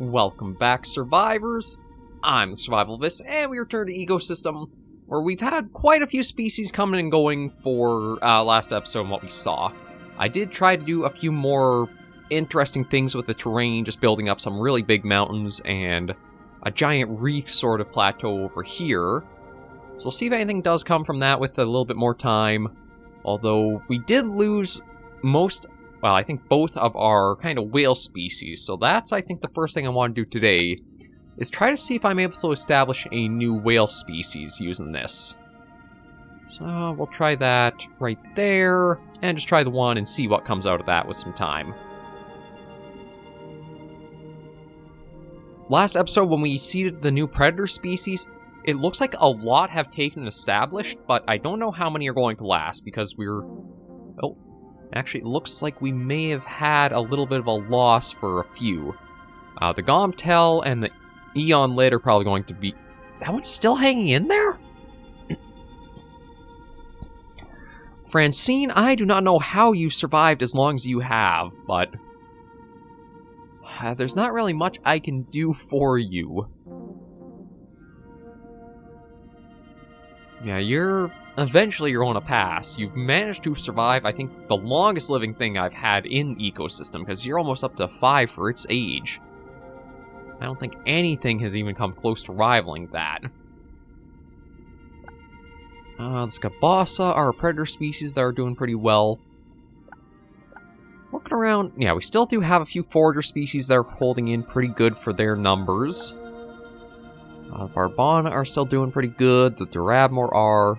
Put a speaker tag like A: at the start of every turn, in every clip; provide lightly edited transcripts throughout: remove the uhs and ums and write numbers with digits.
A: Welcome back, survivors. I'm SurvivalVis, and we return to Ecosystem, where we've had quite a few species coming and going for last episode and what we saw. I did try to do a few more interesting things with the terrain, just building up some really big mountains and a giant reef sort of plateau over here. So we'll see if anything does come from that with a little bit more time. Although we did lose I think both of our kind of whale species, so that's, I think, the first thing I want to do today, is try to see if I'm able to establish a new whale species using this. So we'll try that right there, and just try the one and see what comes out of that with some time. Last episode, when we seeded the new predator species, it looks like a lot have taken established, but I don't know how many are going to last, because actually, it looks like we may have had a little bit of a loss for a few. The Gomtel and the Eon Lid are probably going to be... That one's still hanging in there? Francine, I do not know how you survived as long as you have, but... there's not really much I can do for you. Yeah, eventually you're going to pass. You've managed to survive, I think, the longest living thing I've had in Ecosystem, because you're almost up to 5 for its age. I don't think anything has even come close to rivaling that. The Scabassa are a predator species that are doing pretty well. Looking around, yeah, we still do have a few forager species that are holding in pretty good for their numbers. The Barbana are still doing pretty good, the Durabmore are.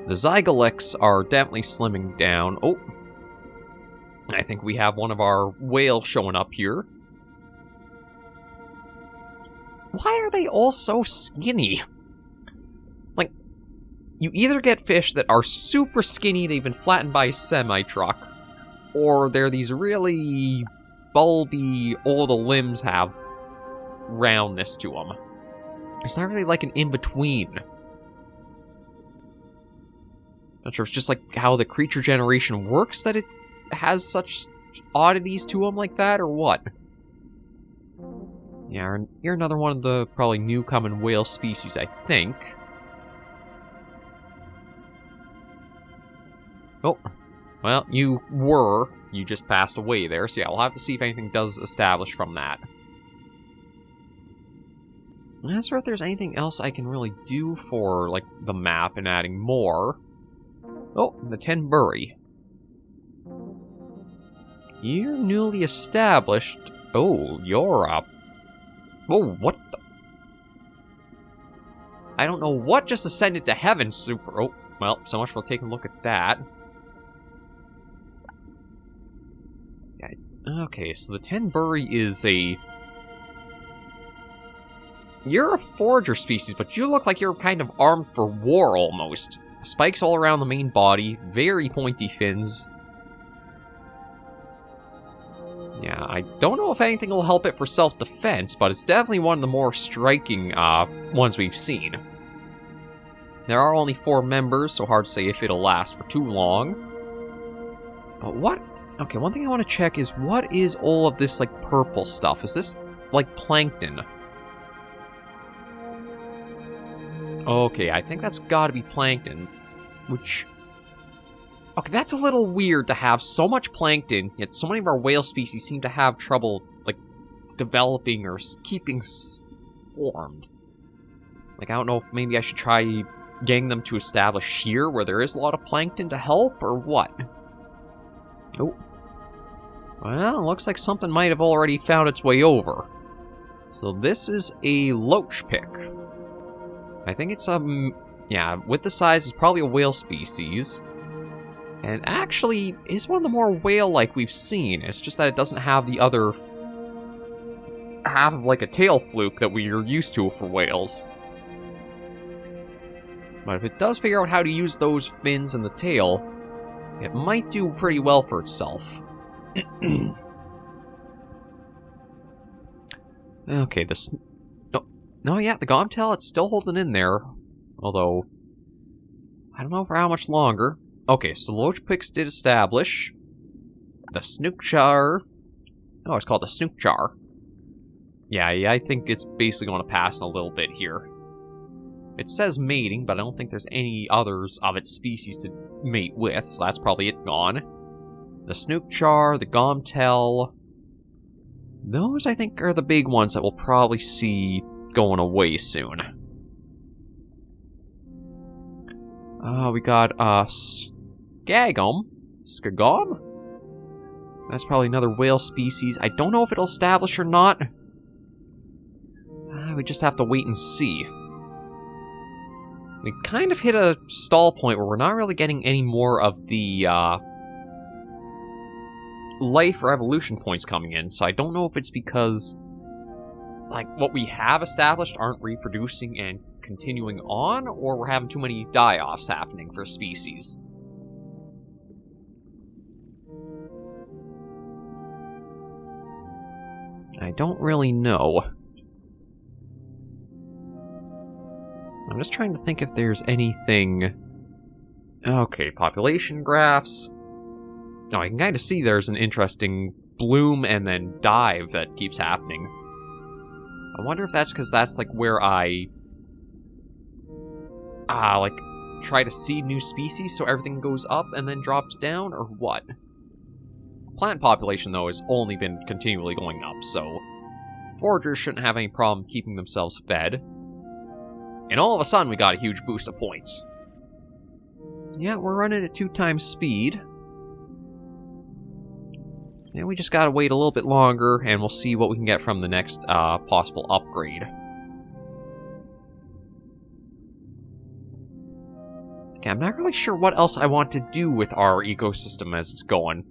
A: The Zygolex are definitely slimming down. Oh, I think we have one of our whales showing up here. Why are they all so skinny? Like, you either get fish that are super skinny, they've been flattened by a semi-truck, or they're these really bulby, all the limbs have roundness to them. There's not really like an in-between. Not sure if it's just like how the creature generation works that it has such oddities to them like that, or what? Yeah, you're another one of the probably new common whale species, I think. Oh, well, you just passed away there, so yeah, we'll have to see if anything does establish from that. I'm not sure if there's anything else I can really do for, like, the map and adding more. Oh, the Tenbury. You're newly established. Oh, you're up. Oh, what the... I don't know what just ascended to heaven, super... Oh, well, so much for taking a look at that. Yeah, okay, so the Tenbury is a... You're a forager species, but you look like you're kind of armed for war, almost. Spikes all around the main body, very pointy fins. Yeah, I don't know if anything will help it for self-defense, but it's definitely one of the more striking ones we've seen. There are only 4 members, so hard to say if it'll last for too long. But what... Okay, one thing I want to check is what is all of this, like, purple stuff? Is this, like, plankton? Okay, I think that's gotta be plankton, which... Okay, that's a little weird to have so much plankton, yet so many of our whale species seem to have trouble, like, developing or keeping formed. Like, I don't know if maybe I should try getting them to establish here, where there is a lot of plankton to help, or what? Oh. Well, looks like something might have already found its way over. So this is a loach pick. I think it's, yeah, with the size, it's probably a whale species. And actually, is one of the more whale-like we've seen. It's just that it doesn't have the other half of, like, a tail fluke that we are used to for whales. But if it does figure out how to use those fins and the tail, it might do pretty well for itself. Okay, this... No, yeah, the Gomtel, it's still holding in there. Although, I don't know for how much longer. Okay, so the Loach Picks did establish. The Snookchar... Oh, it's called the Snookchar. Yeah, I think it's basically going to pass in a little bit here. It says mating, but I don't think there's any others of its species to mate with, so that's probably it gone. The Snookchar, the Gomtel. Those, I think, are the big ones that we'll probably see going away soon. We got, Skagom? That's probably another whale species. I don't know if it'll establish or not. We just have to wait and see. We kind of hit a stall point where we're not really getting any more of the, life or evolution points coming in, so I don't know if it's because, like, what we have established aren't reproducing and continuing on, or we're having too many die-offs happening for species. I don't really know. I'm just trying to think if there's anything... Okay, population graphs. Oh, I can kind of see there's an interesting bloom and then dive that keeps happening. I wonder if that's because that's, like, where I... like, try to seed new species so everything goes up and then drops down, or what? Plant population, though, has only been continually going up, so... foragers shouldn't have any problem keeping themselves fed. And all of a sudden, we got a huge boost of points. Yeah, we're running at 2 times speed. Yeah, we just gotta wait a little bit longer, and we'll see what we can get from the next possible upgrade. Okay, I'm not really sure what else I want to do with our ecosystem as it's going.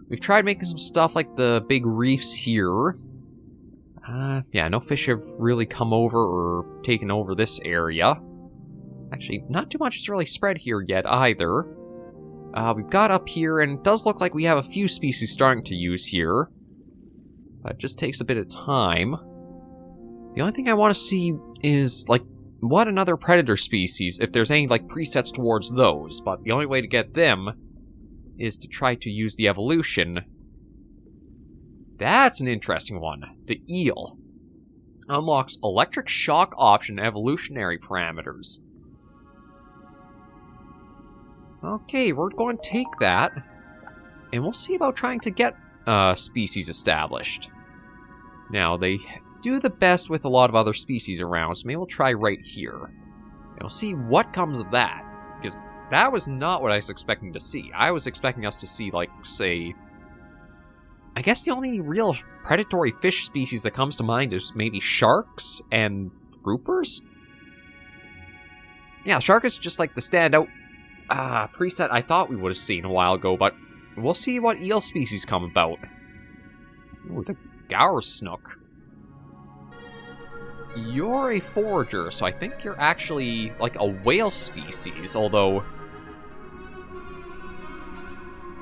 A: We've tried making some stuff like the big reefs here. Yeah, no fish have really come over or taken over this area. Actually, not too much has really spread here yet either. We've got up here, and it does look like we have a few species starting to use here. But it just takes a bit of time. The only thing I want to see is, like, what another predator species, if there's any, like, presets towards those. But the only way to get them is to try to use the evolution. That's an interesting one. The eel. Unlocks electric shock option evolutionary parameters. Okay, we're going to take that, and we'll see about trying to get species established. Now, they do the best with a lot of other species around, so maybe we'll try right here. And we'll see what comes of that, because that was not what I was expecting to see. I was expecting us to see, like, say... I guess the only real predatory fish species that comes to mind is maybe sharks and groupers? Yeah, shark is just, like, the standout preset I thought we would have seen a while ago, but we'll see what eel species come about. Ooh, the Gower Snook. You're a forager, so I think you're actually like a whale species, although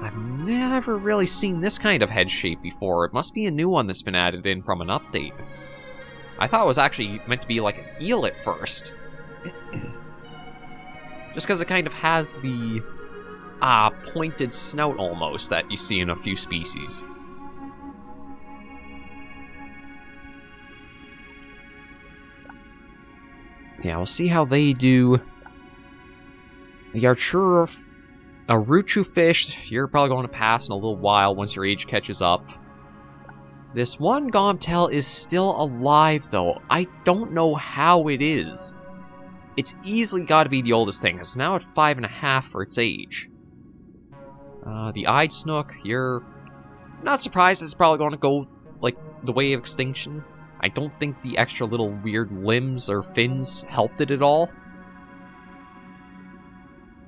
A: I've never really seen this kind of head shape before. It must be a new one that's been added in from an update. I thought it was actually meant to be like an eel at first. Just because it kind of has the pointed snout almost that you see in a few species. Yeah, we'll see how they do. The Aruchu fish, you're probably going to pass in a little while once your age catches up. This one Gomtel is still alive, though. I don't know how it is. It's easily got to be the oldest thing. It's now at 5.5 for its age. The Eyed Snook, you're not surprised it's probably going to go, like, the way of extinction. I don't think the extra little weird limbs or fins helped it at all.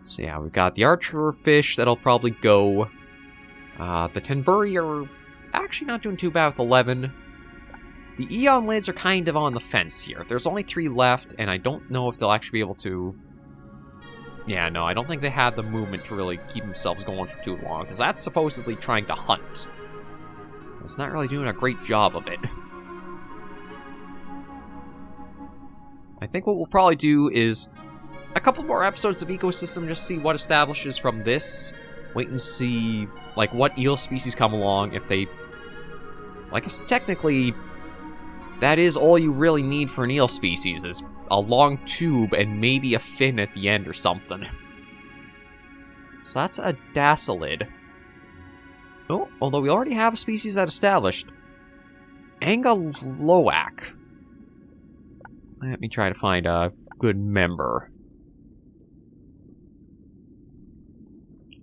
A: So yeah, we've got the Archer fish that'll probably go. The Tenburi are actually not doing too bad with 11. The Eon lids are kind of on the fence here. There's only 3 left, and I don't know if they'll actually be able to... Yeah, no, I don't think they have the movement to really keep themselves going for too long, because that's supposedly trying to hunt. It's not really doing a great job of it. I think what we'll probably do is a couple more episodes of Ecosystem, just see what establishes from this. Wait and see, like, what eel species come along, if they... Like, technically... that is all you really need for an eel species, is a long tube and maybe a fin at the end or something. So that's a Dacelid. Oh, although we already have a species that established. Angaloac. Let me try to find a good member.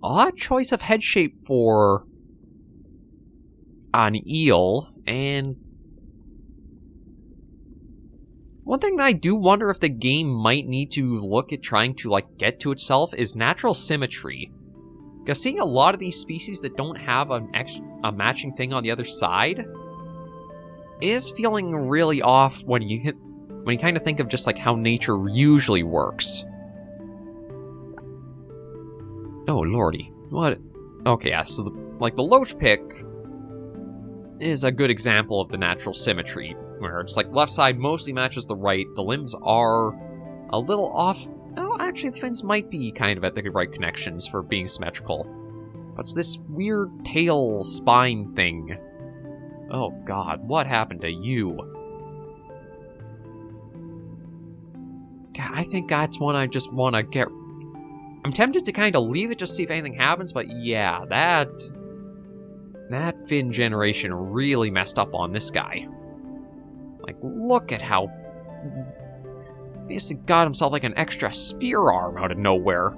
A: Odd choice of head shape for an eel, and one thing that I do wonder if the game might need to look at trying to, like, get to itself is natural symmetry. Because seeing a lot of these species that don't have a matching thing on the other side is feeling really off when you kind of think of just, like, how nature usually works. Oh, lordy. What? Okay, yeah, so, the loach pick is a good example of the natural symmetry, where it's like left side mostly matches the right, the limbs are a little off. Oh, actually, the fins might be kind of at the right connections for being symmetrical. But it's this weird tail spine thing. Oh god, what happened to you? God, I think that's one I just want to get... I'm tempted to kind of leave it, just see if anything happens, but yeah, that fin generation really messed up on this guy. Like, look at how... basically got himself like an extra spear arm out of nowhere.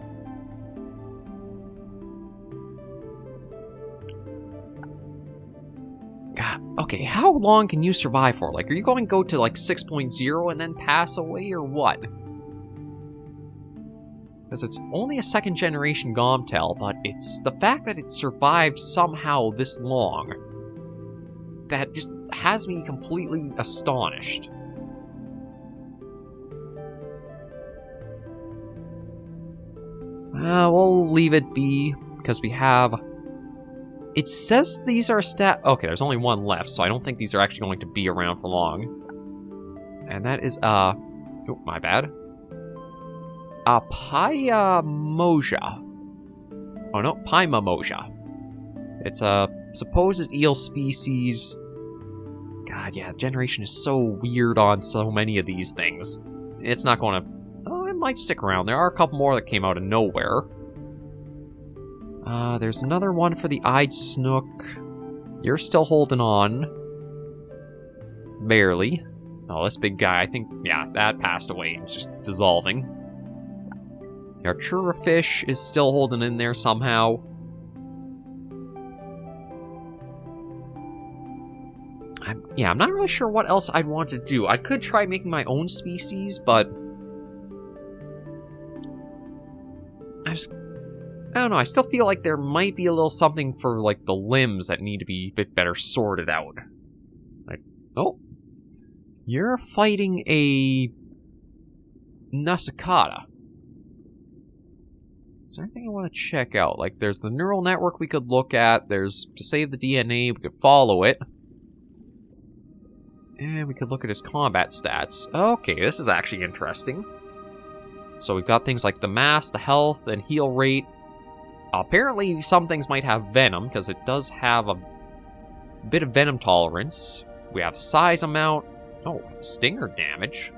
A: God, okay, how long can you survive for? Like, are you going to go to like 6.0 and then pass away, or what? Because it's only a second generation Gomtel, but it's the fact that it survived somehow this long that just has me completely astonished. We'll leave it be, because we have... It says these are okay, there's only one left, so I don't think these are actually going to be around for long. And that is, oh, my bad. Pyamosia. Oh no, Pymamosia. It's a supposed eel species. God, yeah, generation is so weird on so many of these things. It's not going to... Oh, it might stick around. There are a couple more that came out of nowhere. There's another one for the eyed snook. You're still holding on. Barely. Oh, this big guy, I think, yeah, that passed away. It's just dissolving. The Artura fish is still holding in there somehow. I'm not really sure what else I'd want to do. I could try making my own species, but... I don't know, I still feel like there might be a little something for, like, the limbs that need to be a bit better sorted out. Like, oh. You're fighting a... Nasicata. Is there anything I want to check out? Like, there's the neural network we could look at. There's to save the DNA, we could follow it. And we could look at his combat stats. Okay, this is actually interesting. So we've got things like the mass, the health, and heal rate. Apparently, some things might have venom, because it does have a bit of venom tolerance. We have size amount. Oh, stinger damage.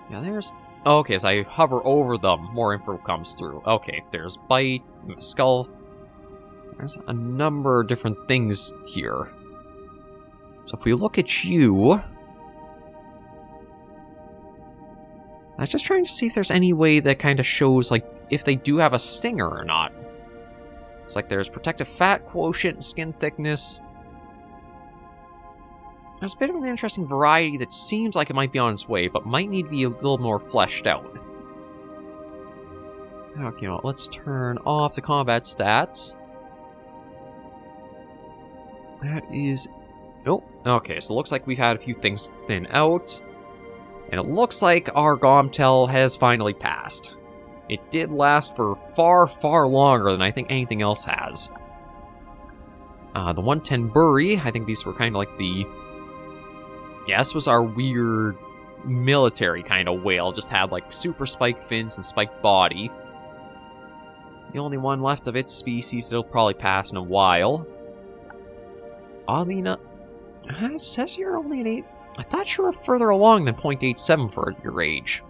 A: Yeah, there's... Okay, as I hover over them, more info comes through. Okay, there's bite, skull. There's a number of different things here. So if we look at you... I was just trying to see if there's any way that kind of shows, like, if they do have a stinger or not. It's like there's protective fat quotient, skin thickness. There's a bit of an interesting variety that seems like it might be on its way, but might need to be a little more fleshed out. Okay, you know, let's turn off the combat stats. That is... Oh, okay, so it looks like we've had a few things thin out. And it looks like our Gomtel has finally passed. It did last for far, far longer than I think anything else has. The 110 Bury, I think these were kind of like the... Yeah, this was our weird military kind of whale. Just had like super spiked fins and spiked body. The only one left of its species that'll probably pass in a while. Oddly enough... It says you're only at 8. I thought you were further along than 0.87 for your age.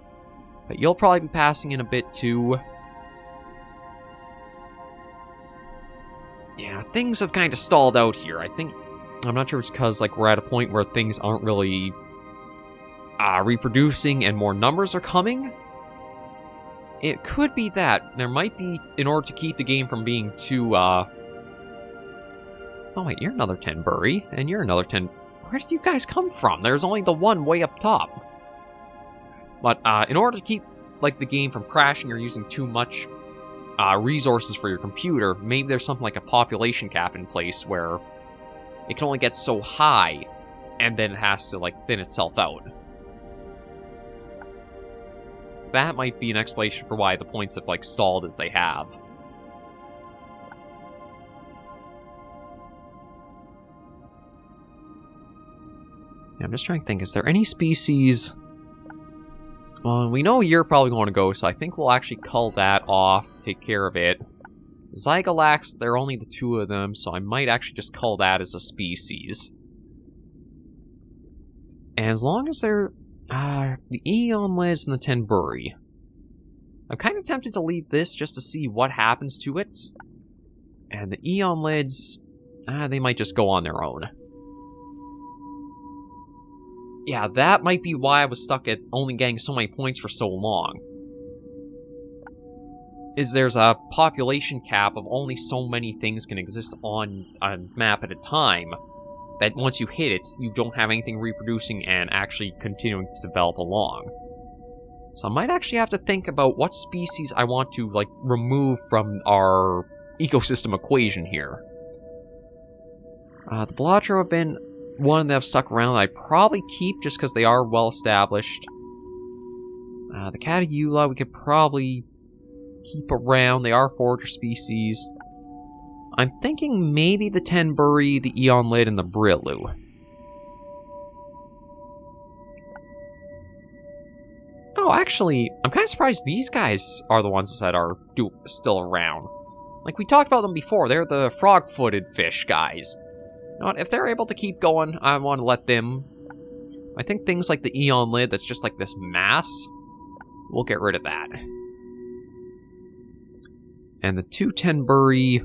A: But you'll probably be passing in a bit too. Yeah, things have kind of stalled out here. I'm not sure if it's because like we're at a point where things aren't really reproducing and more numbers are coming. It could be that. There might be, in order to keep the game from being too, Oh wait, you're another 10 Burry, and you're another 10... Where did you guys come from? There's only the one way up top. But, in order to keep, like, the game from crashing or using too much, resources for your computer, maybe there's something like a population cap in place where it can only get so high, and then it has to, like, thin itself out. That might be an explanation for why the points have, like, stalled as they have. Yeah, I'm just trying to think, is there any species... Well, we know you're probably going to go, so I think we'll actually cull that off, take care of it. Zygalax, there are only the 2 of them, so I might actually just cull that as a species. And as long as they're... the Eon Lids and the 10 Burry. I'm kind of tempted to leave this just to see what happens to it. And the Eon Lids, they might just go on their own. Yeah, that might be why I was stuck at only getting so many points for so long. Is there's a population cap of only so many things can exist on a map at a time, that once you hit it, you don't have anything reproducing and actually continuing to develop along. So I might actually have to think about what species I want to, like, remove from our ecosystem equation here. The Blotro have been one that have stuck around that I'd probably keep just because they are well established. The Cataeula we could probably keep around. They are forager species. I'm thinking maybe the 10 Burry, the Eon Lid, and the Brillu. Oh, actually, I'm kind of surprised these guys are the ones that are still around. Like, we talked about them before. They're the frog-footed fish guys. You know what, if they're able to keep going, I want to let them... I think things like the Eon Lid, that's just like this mass, we'll get rid of that. And the 2 10 Burry...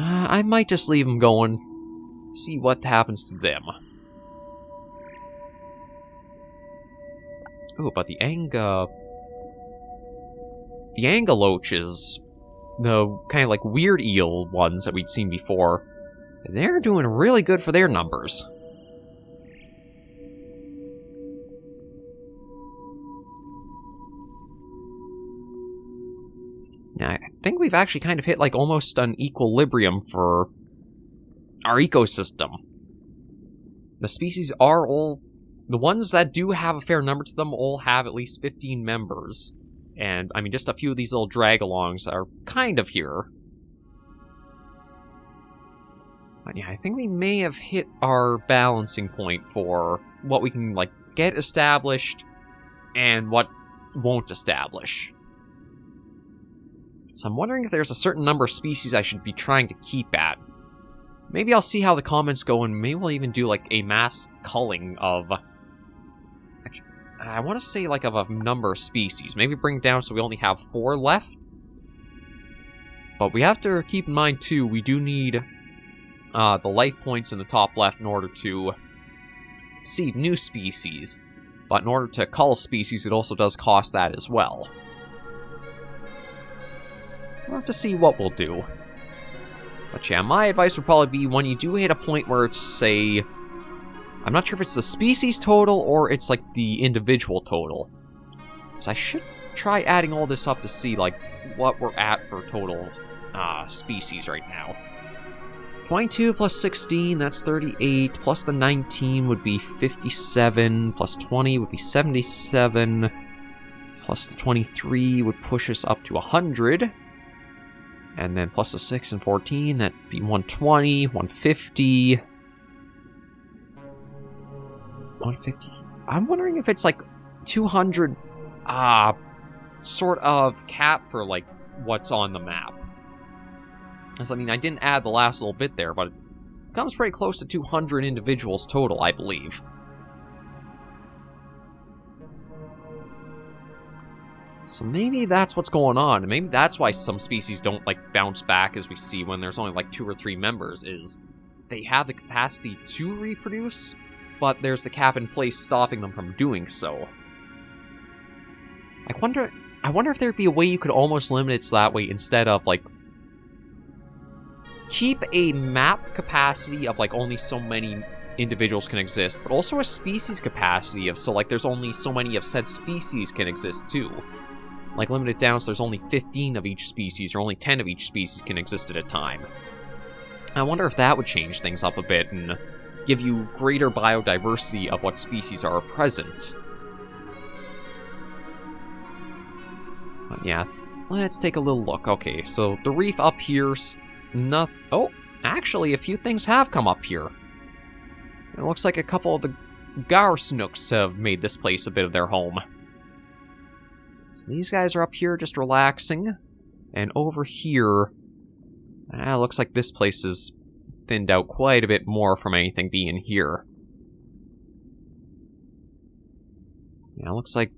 A: I might just leave them going, see what happens to them. Ooh, but the Angaloaches, the kind of like weird eel ones that we'd seen before, they're doing really good for their numbers. Now, I think we've actually kind of hit like almost an equilibrium for our ecosystem. The species are all... The ones that do have a fair number to them all have at least 15 members. And, I mean, just a few of these little drag-alongs are kind of here. But yeah, I think we may have hit our balancing point for what we can, like, get established and what won't establish. So I'm wondering if there's a certain number of species I should be trying to keep at. Maybe I'll see how the comments go, and maybe we'll even do, like, a mass culling of... Actually, I want to say, like, of a number of species. Maybe bring it down so we only have 4 left. But we have to keep in mind, too, we do need the life points in the top left in order to seed new species. But in order to cull species, it also does cost that as well. We'll have to see what we'll do. But yeah, my advice would probably be when you do hit a point where it's, say... I'm not sure if it's the species total or it's, like, the individual total. So I should try adding all this up to see, like, what we're at for total species right now. 22 plus 16, that's 38. Plus the 19 would be 57. Plus 20 would be 77. Plus the 23 would push us up to 100. And then plus the 6 and 14, that'd be 120, 150. 150. I'm wondering if it's like 200 sort of cap for like what's on the map. Because I mean, I didn't add the last little bit there, but Comes pretty close to 200 individuals total, I believe. So maybe that's what's going on. And maybe that's why some species don't, like, bounce back as we see when there's only, like, 2 or 3 members, is they have the capacity to reproduce, but there's the cap in place stopping them from doing so. I wonder if there'd be a way you could almost limit it so that way instead of, like, keep a map capacity of, like, only so many individuals can exist, but also a species capacity of, so, like, there's only so many of said species can exist, too. Like, limit it down so there's only 15 of each species, or only 10 of each species can exist at a time. I wonder if that would change things up a bit and give you greater biodiversity of what species are present. But yeah, let's take a little look. Okay, so the reef up here's not... Oh, actually, a few things have come up here. It looks like a couple of the gar snooks have made this place a bit of their home. So these guys are up here just relaxing. And over here, looks like this place is thinned out quite a bit more from anything being here. Yeah, looks like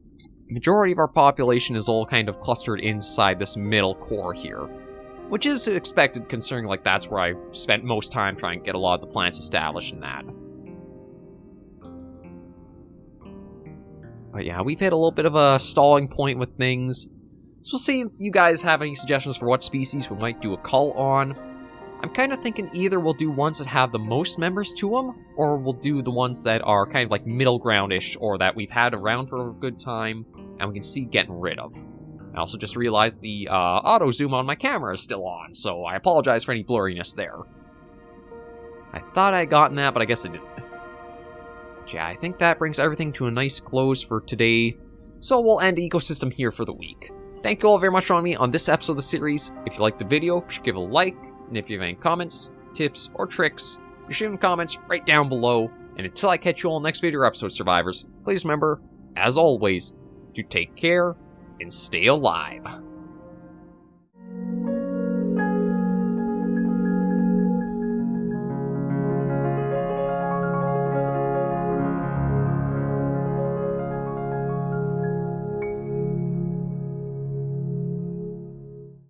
A: majority of our population is all kind of clustered inside this middle core here. Which is expected, considering, like, that's where I spent most time trying to get a lot of the plants established in that. But yeah, we've hit a little bit of a stalling point with things. So we'll see if you guys have any suggestions for what species we might do a cull on. I'm kind of thinking either we'll do ones that have the most members to them, or we'll do the ones that are kind of like middle ground-ish, or that we've had around for a good time, and we can see getting rid of. I also just realized the auto zoom on my camera is still on, so I apologize for any blurriness there. I thought I had gotten that, but I guess I didn't. But yeah, I think that brings everything to a nice close for today, so we'll end Ecosystem here for the week. Thank you all very much for joining me on this episode of the series. If you liked the video, be sure to give it a like, and if you have any comments, tips, or tricks, be sure to leave comments right down below. And until I catch you all in the next video or episode, survivors, please remember, as always, to take care and stay alive.